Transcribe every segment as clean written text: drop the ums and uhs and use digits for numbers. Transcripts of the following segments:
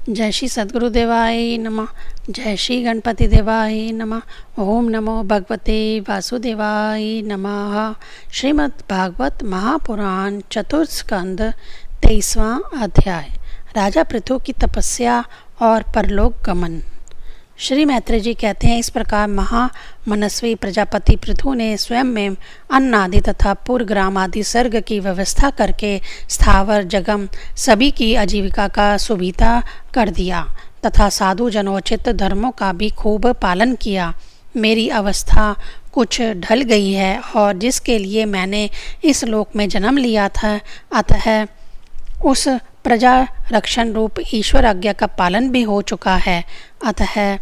जय श्री सद्गुरुदेवाय नमः। जय श्री गणपति देवाय नमः। ओम नमो भगवते वासुदेवाय नमः। श्रीमद् भागवत महापुराण चतुर्थ स्कंद 23वां अध्याय। राजा पृथु की तपस्या और परलोक गमन। श्री मैत्रेय जी कहते हैं, इस प्रकार महामनस्वी प्रजापति पृथु ने स्वयं में अन्न आदि तथा पुरग्राम आदि सर्ग की व्यवस्था करके स्थावर जगम सभी की आजीविका का सुविधा कर दिया तथा साधु जनोचित धर्मों का भी खूब पालन किया। मेरी अवस्था कुछ ढल गई है और जिसके लिए मैंने इस लोक में जन्म लिया था, अतः उस प्रजा रक्षण रूप ईश्वर आज्ञा का पालन भी हो चुका है। अतः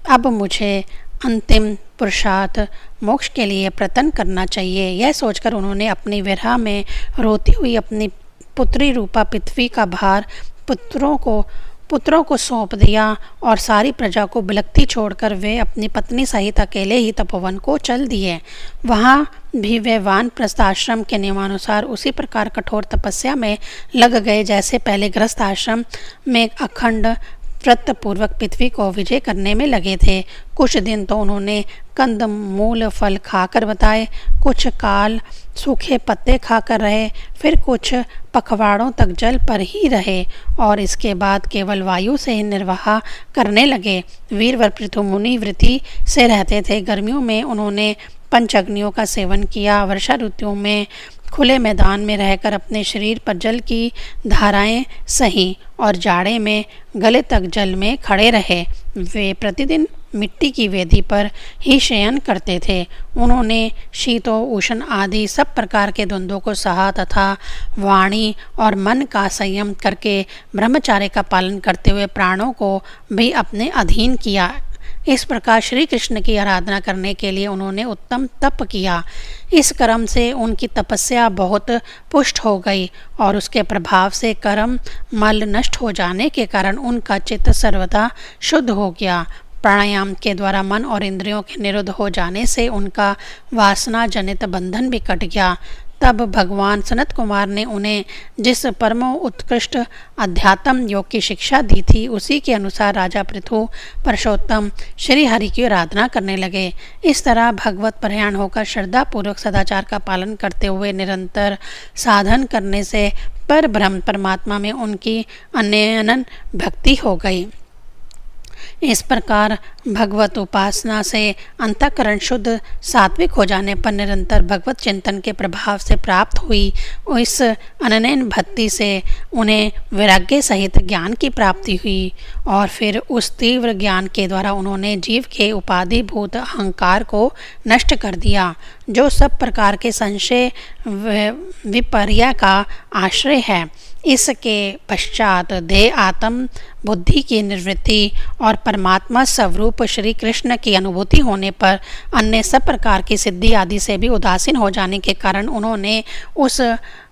अब मुझे अंतिम पुरुषार्थ मोक्ष के लिए प्रयत्न करना चाहिए। यह सोचकर उन्होंने अपनी विरह में रोती हुई अपनी पुत्री रूपा पृथ्वी का भार पुत्रों को सौंप दिया और सारी प्रजा को बिलखती छोड़कर वे अपनी पत्नी सहित अकेले ही तपोवन को चल दिए। वहाँ भी वे वानप्रस्थ आश्रम के नियमानुसार उसी प्रकार कठोर तपस्या में लग गए जैसे पहले गृहस्थ आश्रम में अखंड व्रत पूर्वक पृथ्वी को विजय करने में लगे थे। कुछ दिन तो उन्होंने कंद मूल फल खाकर बताए, कुछ काल सूखे पत्ते खाकर रहे, फिर कुछ पखवाड़ों तक जल पर ही रहे और इसके बाद केवल वायु से ही निर्वाह करने लगे। वीरवर पृथु मुनि वृत्ति से रहते थे। गर्मियों में उन्होंने पंच अग्नियों का सेवन किया। वर्षा ऋतुओं में खुले मैदान में रहकर अपने शरीर पर जल की धाराएं सही और जाड़े में गले तक जल में खड़े रहे। वे प्रतिदिन मिट्टी की वेदी पर ही शयन करते थे। उन्होंने शीतो उष्ण आदि सब प्रकार के द्वंद्वों को सहा तथा वाणी और मन का संयम करके ब्रह्मचार्य का पालन करते हुए प्राणों को भी अपने अधीन किया। इस प्रकार श्री कृष्ण की आराधना करने के लिए उन्होंने उत्तम तप किया। इस कर्म से उनकी तपस्या बहुत पुष्ट हो गई और उसके प्रभाव से कर्म मल नष्ट हो जाने के कारण उनका चित्त सर्वदा शुद्ध हो गया। प्राणायाम के द्वारा मन और इंद्रियों के निरुद्ध हो जाने से उनका वासना जनित बंधन भी कट गया। तब भगवान सनत कुमार ने उन्हें जिस परम उत्कृष्ट अध्यात्म योग की शिक्षा दी थी, उसी के अनुसार राजा पृथु पुरुषोत्तम श्री हरि की आराधना करने लगे। इस तरह भगवत परायण होकर श्रद्धापूर्वक सदाचार का पालन करते हुए निरंतर साधन करने से पर ब्रह्म परमात्मा में उनकी अनन्य भक्ति हो गई। इस प्रकार भगवत उपासना से अंतःकरण शुद्ध सात्विक हो जाने पर निरंतर भगवत चिंतन के प्रभाव से प्राप्त हुई इस अनन्य भक्ति से उन्हें वैराग्य सहित ज्ञान की प्राप्ति हुई और फिर उस तीव्र ज्ञान के द्वारा उन्होंने जीव के उपाधिभूत अहंकार को नष्ट कर दिया, जो सब प्रकार के संशय विपर्य का आश्रय है। इसके पश्चात देह आत्म बुद्धि की निवृत्ति और परमात्मा स्वरूप श्री कृष्ण की अनुभूति होने पर अन्य सब प्रकार की सिद्धि आदि से भी उदासीन हो जाने के कारण उन्होंने उस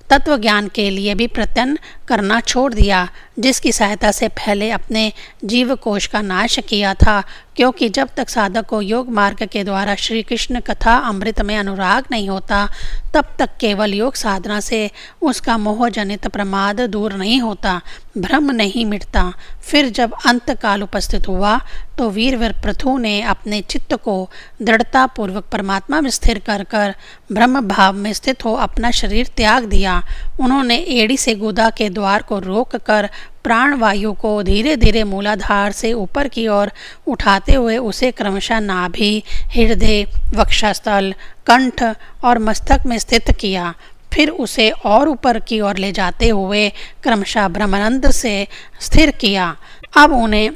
तत्व ज्ञान के लिए भी प्रयत्न करना छोड़ दिया, जिसकी सहायता से पहले अपने जीव कोश का नाश किया था। क्योंकि जब तक साधक को योग मार्ग के द्वारा श्री कृष्ण कथा अमृत में अनुराग नहीं होता, तब तक केवल योग साधना से उसका मोह जनित प्रमाद दूर नहीं होता, भ्रम नहीं मिटता। फिर जब अंत काल उपस्थित हुआ तो वीरवर पृथु ने अपने चित्त को दृढ़ता पूर्वक परमात्मा में स्थिर कर ब्रह्म भाव में स्थित हो अपना शरीर त्याग दिया। उन्होंने एड़ी से गुदा के द्वार को रोक कर प्राण वायु को धीरे धीरे मूलाधार से ऊपर की ओर उठाते हुए उसे क्रमशः नाभि, हृदय, वक्षस्थल, कंठ और मस्तक में स्थित किया। फिर उसे और ऊपर की ओर ले जाते हुए क्रमशः ब्रह्मानंद से स्थिर किया। अब उन्हें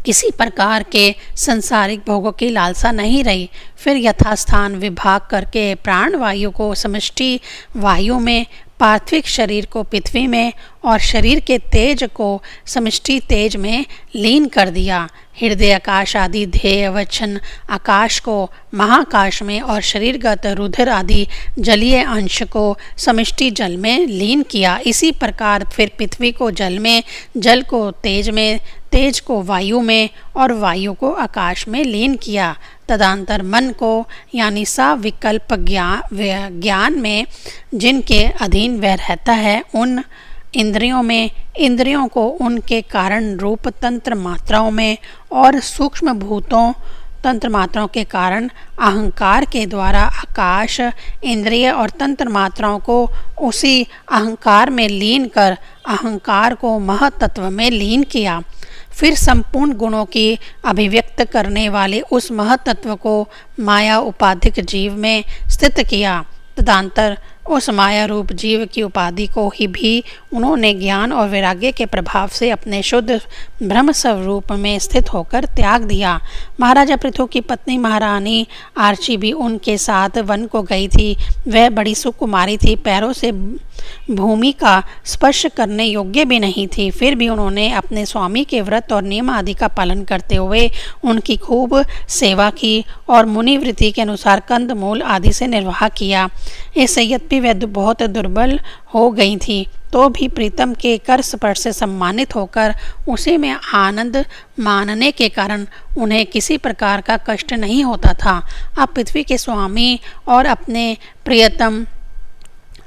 किसी प्रकार के संसारिक भोगों की लालसा नहीं रही। फिर यथास्थान विभाग करके प्राण वायु को समष्टि वायु में, पार्थिव शरीर को पृथ्वी में और शरीर के तेज को समष्टि तेज में लीन कर दिया। हृदय आकाश आदि ध्येय वचन आकाश को महाकाश में और शरीरगत रुधिर आदि जलीय अंश को समष्टि जल में लीन किया। इसी प्रकार फिर पृथ्वी को जल में, जल को तेज में, तेज को वायु में और वायु को आकाश में लीन किया। तदंतर मन को यानी सविकल्प ज्ञान में जिनके अधीन वह रहता है, उन इंद्रियों में इंद्रियों को उनके कारण रूप तंत्र मात्राओं में और सूक्ष्म भूतों तंत्र मात्राओं के कारण अहंकार के द्वारा आकाश इंद्रिय और तंत्र मात्राओं को उसी अहंकार में लीन कर अहंकार को महतत्व में लीन किया। फिर संपूर्ण गुणों की अभिव्यक्त करने वाले उस महतत्व को माया उपाधिक जीव में स्थित किया। तदंतर उस माया रूप जीव की उपाधि को ही भी उन्होंने ज्ञान और वैराग्य के प्रभाव से अपने शुद्ध ब्रह्म स्वरूप में स्थित होकर त्याग दिया। महाराजा पृथु की पत्नी महारानी आर्ची भी उनके साथ वन को गई थी। वह बड़ी सुकुमारी थी, पैरों से भूमि का स्पर्श करने योग्य भी नहीं थी। फिर भी उन्होंने अपने स्वामी के व्रत और नियम आदि का पालन करते हुए उनकी खूब सेवा की और मुनिवृत्ति के अनुसार कंद मूल आदि से निर्वाह किया। इस यद्यपि वह बहुत दुर्बल हो गई थी तो भी प्रीतम के कर स्पर्श से सम्मानित होकर उसी में आनंद मानने के कारण उन्हें किसी प्रकार का कष्ट नहीं होता था। अब पृथ्वी के स्वामी और अपने प्रियतम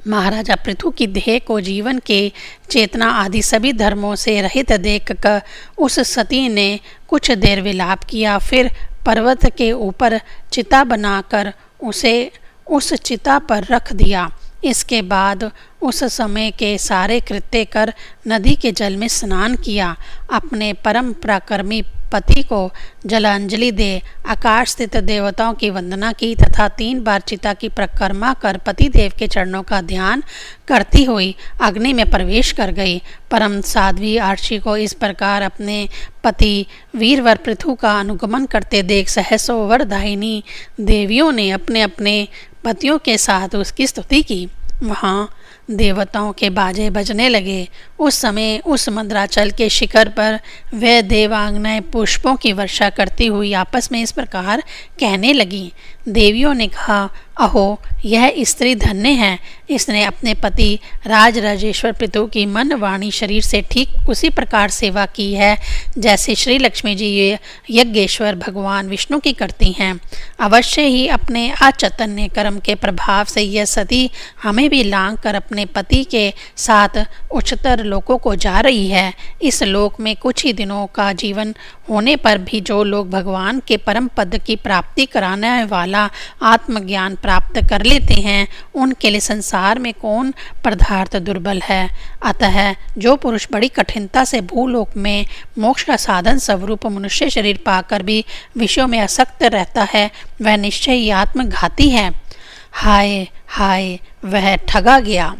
महाराजा पृथु की देह को जीवन के चेतना आदि सभी धर्मों से रहित देखकर उस सती ने कुछ देर विलाप किया। फिर पर्वत के ऊपर चिता बनाकर उसे उस चिता पर रख दिया। इसके बाद उस समय के सारे कृत्य कर नदी के जल में स्नान किया। अपने परम पराक्रमी पति को जलांजलि दे आकाश स्थित देवताओं की वंदना की तथा 3 बार चिता की परिक्रमा कर पति देव के चरणों का ध्यान करती हुई अग्नि में प्रवेश कर गई। परम साध्वी आर्ची को इस प्रकार अपने पति वीरवर पृथु का अनुगमन करते देख सहसों वरदायिनी देवियों ने अपने अपने पतियों के साथ उसकी स्तुति की। वहाँ देवताओं के बाजे बजने लगे। उस समय उस मंद्राचल के शिखर पर वे देवांगनाएं पुष्पों की वर्षा करती हुई आपस में इस प्रकार कहने लगी। देवियों ने कहा, अहो यह स्त्री धन्य है, इसने अपने पति राज राजेश्वर पृथु की मन वाणी शरीर से ठीक उसी प्रकार सेवा की है जैसे श्री लक्ष्मी जी यज्ञेश्वर भगवान विष्णु की करती हैं। अवश्य ही अपने अचैतन्य कर्म के प्रभाव से यह सती हमें भी लांग कर अपने पति के साथ उच्चतर लोकों को जा रही है। इस लोक में कुछ ही दिनों का जीवन होने पर भी जो लोग भगवान के परम पद की प्राप्ति कराने वाला आत्मज्ञान प्राप्त कर लेते हैं उनके लिए संसार में कौन पदार्थ दुर्बल है। अतः जो पुरुष बड़ी कठिनता से भूलोक में मोक्ष का साधन स्वरूप मनुष्य शरीर पाकर भी विषयों में आसक्त रहता है वह निश्चय ही आत्मघाती है। हाय हाय वह ठगा गया।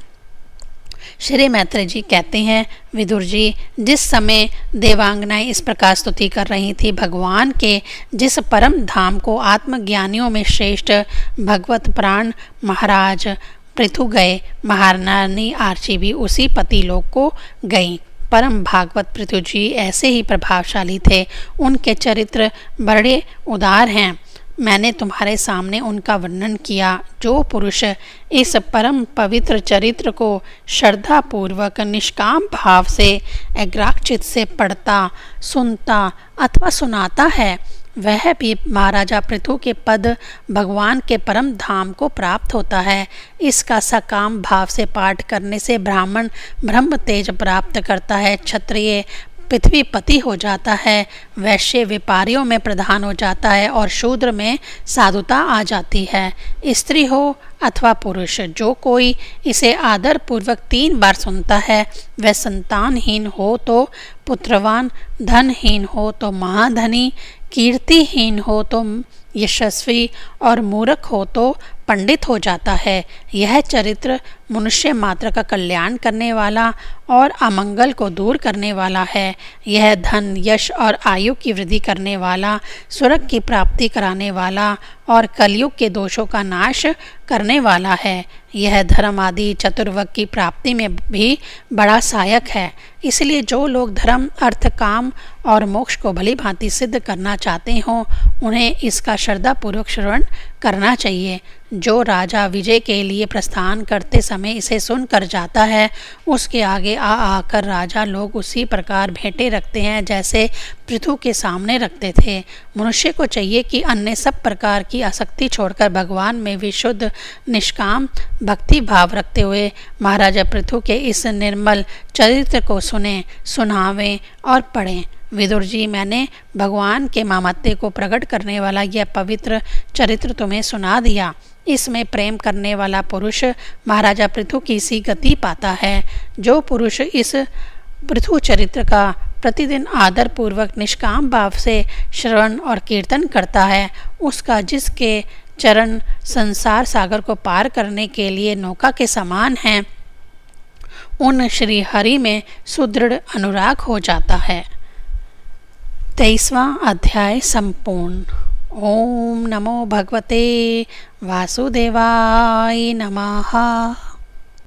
श्री मैत्रेय जी कहते हैं, विदुर जी, जिस समय देवांगनाएं इस प्रकार स्तुति कर रही थी भगवान के जिस परम धाम को आत्मज्ञानियों में श्रेष्ठ भगवत प्राण महाराज पृथु गए, महारानी आर्ची भी उसी पति लोक को गई। परम भागवत पृथु जी ऐसे ही प्रभावशाली थे। उनके चरित्र बड़े उदार हैं। मैंने तुम्हारे सामने उनका वर्णन किया। जो पुरुष इस परम पवित्र चरित्र को श्रद्धापूर्वक निष्काम भाव से एकाग्रचित्त से पढ़ता, सुनता अथवा सुनाता है वह भी महाराजा पृथु के पद भगवान के परम धाम को प्राप्त होता है। इसका सकाम भाव से पाठ करने से ब्राह्मण ब्रह्म तेज प्राप्त करता है, क्षत्रिय पृथ्वीपति हो जाता है, वैश्य व्यापारियों में प्रधान हो जाता है और शूद्र में साधुता आ जाती है। स्त्री हो अथवा पुरुष, जो कोई इसे आदर पूर्वक 3 बार सुनता है वह संतानहीन हो तो पुत्रवान, धनहीन हो तो महाधनी, कीर्तिहीन हो तो यशस्वी और मूर्ख हो तो पंडित हो जाता है। यह चरित्र मनुष्य मात्र का कल्याण करने वाला और अमंगल को दूर करने वाला है। यह धन, यश और आयु की वृद्धि करने वाला, स्वर्ग की प्राप्ति कराने वाला और कलयुग के दोषों का नाश करने वाला है। यह धर्म आदि चतुर्वर्ग की प्राप्ति में भी बड़ा सहायक है। इसलिए जो लोग धर्म, अर्थ, काम और मोक्ष को भली भांति सिद्ध करना चाहते हों उन्हें इसका श्रद्धापूर्वक श्रवण करना चाहिए। जो राजा विजय के लिए प्रस्थान करते समय इसे सुनकर जाता है उसके आगे आकर राजा लोग उसी प्रकार भेंटें रखते हैं जैसे पृथु के सामने रखते थे। मनुष्य को चाहिए कि अन्य सब प्रकार की आसक्ति छोड़कर भगवान में विशुद्ध निष्काम भक्ति भाव रखते हुए महाराजा पृथु के इस निर्मल चरित्र को सुने, सुनावें और पढ़ें। विदुर जी, मैंने भगवान के मामत्य को प्रकट करने वाला यह पवित्र चरित्र तुम्हें सुना दिया। इसमें प्रेम करने वाला पुरुष महाराजा पृथु की सी गति पाता है। जो पुरुष इस पृथु चरित्र का प्रतिदिन आदर पूर्वक निष्काम भाव से श्रवण और कीर्तन करता है उसका जिसके चरण संसार सागर को पार करने के लिए नौका के समान हैं उन श्री हरि में सुदृढ़ अनुराग हो जाता है। 23वां अध्याय संपूर्ण। ओम नमो भगवते वासुदेवाय नमः।